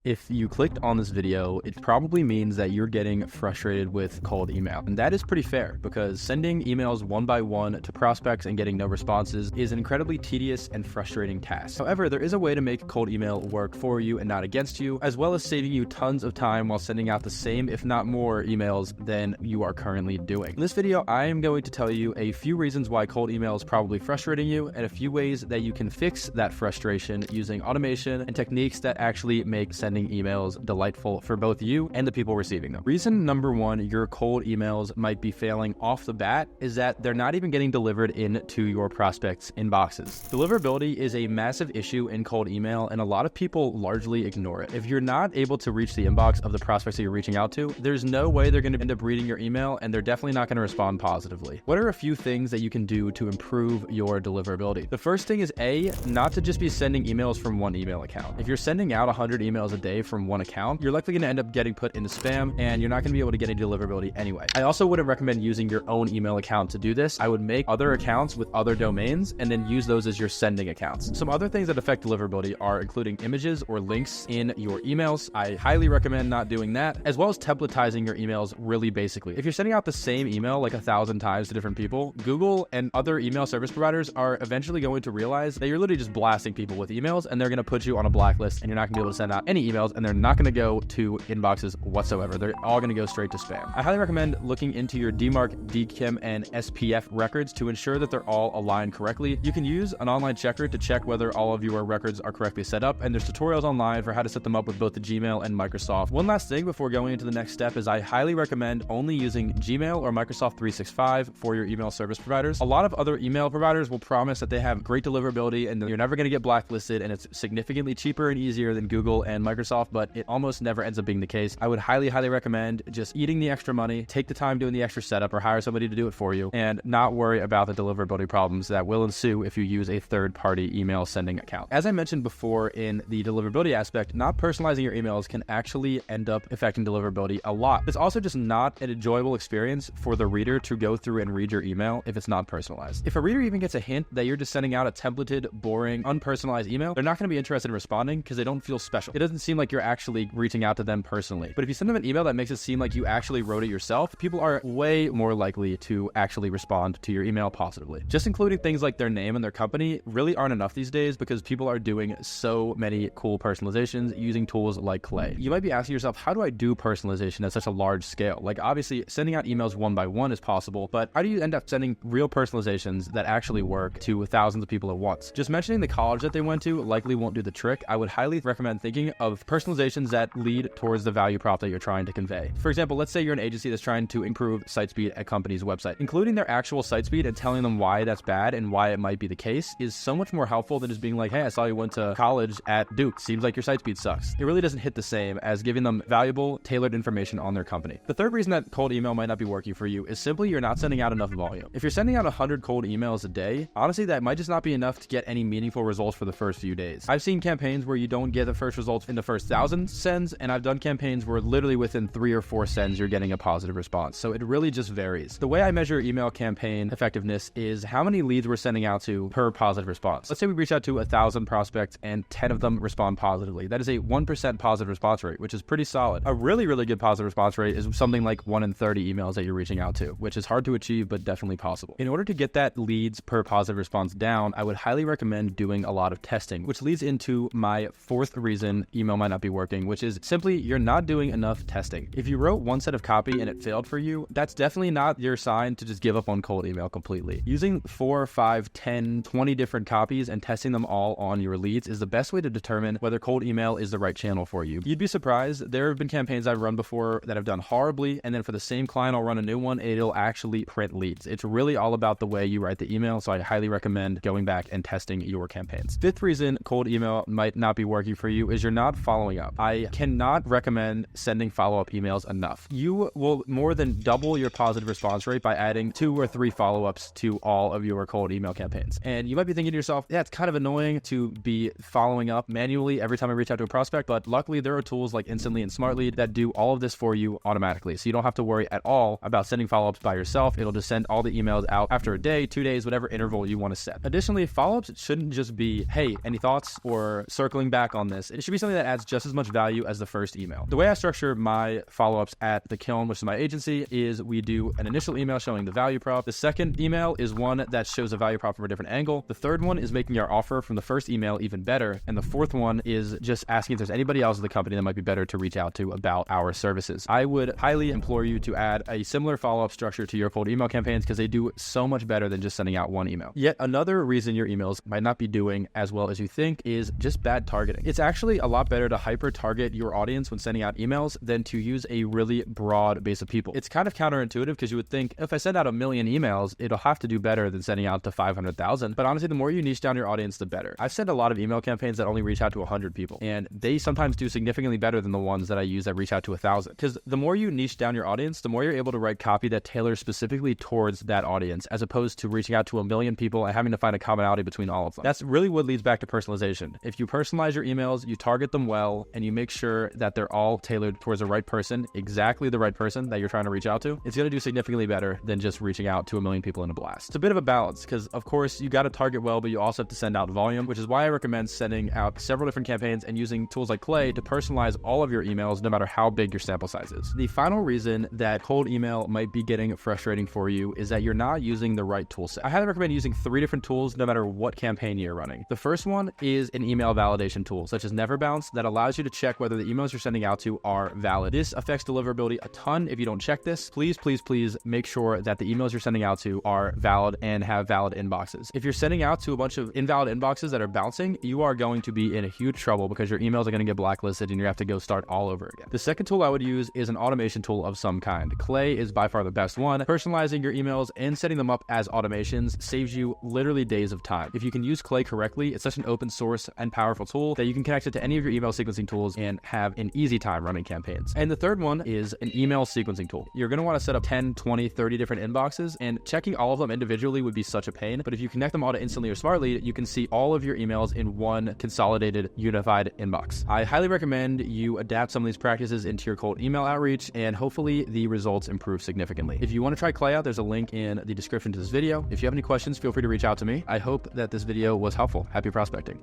If you clicked on this video, it probably means that you're getting frustrated with cold email. And that is pretty fair because sending emails one by one to prospects and getting no responses is an incredibly tedious and frustrating task. However, there is a way to make cold email work for you and not against you, as well as saving you tons of time while sending out the same, if not more, emails than you are currently doing. In this video, I am going to tell you a few reasons why cold email is probably frustrating you and a few ways that you can fix that frustration using automation and techniques that actually make sending emails delightful for both you and the people receiving them. Reason number one, your cold emails might be failing off the bat is that they're not even getting delivered into your prospects' inboxes. Deliverability is a massive issue in cold email, and a lot of people largely ignore it. If you're not able to reach the inbox of the prospects that you're reaching out to, there's no way they're going to end up reading your email, and they're definitely not going to respond positively. What are a few things that you can do to improve your deliverability? The first thing is not to just be sending emails from one email account. If you're sending out 100 emails a day from one account, you're likely going to end up getting put into spam, and you're not going to be able to get any deliverability anyway. I also wouldn't recommend using your own email account to do this. I would make other accounts with other domains and then use those as your sending accounts. Some other things that affect deliverability are including images or links in your emails. I highly recommend not doing that, as well as templatizing your emails really basically. If you're sending out the same email like 1,000 times to different people, Google and other email service providers are eventually going to realize that you're literally just blasting people with emails, and they're going to put you on a blacklist, and you're not going to be able to send out any emails, and they're not going to go to inboxes whatsoever. They're all going to go straight to spam. I highly recommend looking into your DMARC, DKIM, and SPF records to ensure that they're all aligned correctly. You can use an online checker to check whether all of your records are correctly set up, and there's tutorials online for how to set them up with both the Gmail and Microsoft. One last thing before going into the next step is I highly recommend only using Gmail or Microsoft 365 for your email service providers. A lot of other email providers will promise that they have great deliverability and you're never going to get blacklisted, and it's significantly cheaper and easier than Google and Microsoft, but it almost never ends up being the case. I would highly recommend just eating the extra money, take the time doing the extra setup, or hire somebody to do it for you, and not worry about the deliverability problems that will ensue if you use a third-party email sending account. As I mentioned before in the deliverability aspect, not personalizing your emails can actually end up affecting deliverability a lot. It's also just not an enjoyable experience for the reader to go through and read your email if it's not personalized. If a reader even gets a hint that you're just sending out a templated, boring, unpersonalized email, they're not going to be interested in responding because they don't feel special. It doesn't seem like you're actually reaching out to them personally. But if you send them an email that makes it seem like you actually wrote it yourself, people are way more likely to actually respond to your email positively. Just including things like their name and their company really aren't enough these days because people are doing so many cool personalizations using tools like Clay. You might be asking yourself, how do I do personalization at such a large scale? Like, obviously sending out emails one by one is possible, but how do you end up sending real personalizations that actually work to thousands of people at once? Just mentioning the college that they went to likely won't do the trick. I would highly recommend thinking of personalizations that lead towards the value prop that you're trying to convey. For example, let's say you're an agency that's trying to improve site speed at a company's website. Including their actual site speed and telling them why that's bad and why it might be the case is so much more helpful than just being like, hey, I saw you went to college at Duke. Seems like your site speed sucks. It really doesn't hit the same as giving them valuable, tailored information on their company. The third reason that cold email might not be working for you is simply you're not sending out enough volume. If you're sending out 100 cold emails a day, honestly, that might just not be enough to get any meaningful results for the first few days. I've seen campaigns where you don't get the first results in the first 1,000 sends, and I've done campaigns where literally within 3 or 4 sends, you're getting a positive response. So it really just varies. The way I measure email campaign effectiveness is how many leads we're sending out to per positive response. Let's say we reach out to 1,000 prospects and 10 of them respond positively. That is a 1% positive response rate, which is pretty solid. A really good positive response rate is something like 1 in 30 emails that you're reaching out to, which is hard to achieve, but definitely possible. In order to get that leads per positive response down, I would highly recommend doing a lot of testing, which leads into my fourth reason email might not be working, which is simply you're not doing enough testing. If you wrote one set of copy and it failed for you, that's definitely not your sign to just give up on cold email completely. Using 4, 5, 10, 20 different copies and testing them all on your leads is the best way to determine whether cold email is the right channel for you. You'd be surprised. There have been campaigns I've run before that have done horribly, and then for the same client, I'll run a new one and it'll actually print leads. It's really all about the way you write the email, so I highly recommend going back and testing your campaigns. Fifth reason cold email might not be working for you is you're not following up. I cannot recommend sending follow-up emails enough. You will more than double your positive response rate by adding 2 or 3 follow-ups to all of your cold email campaigns. And you might be thinking to yourself, yeah, it's kind of annoying to be following up manually every time I reach out to a prospect, but luckily there are tools like Instantly and SmartLead that do all of this for you automatically. So you don't have to worry at all about sending follow-ups by yourself. It'll just send all the emails out after a day, 2 days, whatever interval you want to set. Additionally, follow-ups shouldn't just be, hey, any thoughts or circling back on this. It should be something that adds adds just as much value as the first email. The way I structure my follow-ups at The Kiln, which is my agency, is we do an initial email showing the value prop. The second email is one that shows a value prop from a different angle. The third one is making our offer from the first email even better. And the fourth one is just asking if there's anybody else in the company that might be better to reach out to about our services. I would highly implore you to add a similar follow-up structure to your cold email campaigns because they do so much better than just sending out one email. Yet another reason your emails might not be doing as well as you think is just bad targeting. It's actually a lot better to hyper target your audience when sending out emails than to use a really broad base of people. It's kind of counterintuitive because you would think if I send out 1 million emails, it'll have to do better than sending out to 500,000. But honestly, the more you niche down your audience, the better. I've sent a lot of email campaigns that only reach out to 100 people, and they sometimes do significantly better than the ones that I use that reach out to 1,000. Because the more you niche down your audience, the more you're able to write copy that tailors specifically towards that audience, as opposed to reaching out to 1 million people and having to find a commonality between all of them. That's really what leads back to personalization. If you personalize your emails, you target them well, and you make sure that they're all tailored towards the right person, exactly the right person that you're trying to reach out to, it's going to do significantly better than just reaching out to 1 million people in a blast. It's a bit of a balance because, of course, you got to target well, but you also have to send out volume, which is why I recommend sending out several different campaigns and using tools like Clay to personalize all of your emails, no matter how big your sample size is. The final reason that cold email might be getting frustrating for you is that you're not using the right tool set. I highly recommend using 3 different tools no matter what campaign you're running. The first one is an email validation tool, such as Never Bounce, that allows you to check whether the emails you're sending out to are valid. This affects deliverability a ton if you don't check this. Please make sure that the emails you're sending out to are valid and have valid inboxes. If you're sending out to a bunch of invalid inboxes that are bouncing, you are going to be in a huge trouble because your emails are going to get blacklisted and you have to go start all over again. The second tool I would use is an automation tool of some kind. Clay is by far the best one. Personalizing your emails and setting them up as automations saves you literally days of time. If you can use Clay correctly, it's such an open source and powerful tool that you can connect it to any of your email sequencing tools and have an easy time running campaigns. And the third one is an email sequencing tool. You're going to want to set up 10, 20, 30 different inboxes, and checking all of them individually would be such a pain. But if you connect them all to Instantly or Smartly, you can see all of your emails in one consolidated, unified inbox. I highly recommend you adapt some of these practices into your cold email outreach, and hopefully the results improve significantly. If you want to try Clay out, there's a link in the description to this video. If you have any questions, feel free to reach out to me. I hope that this video was helpful. Happy prospecting.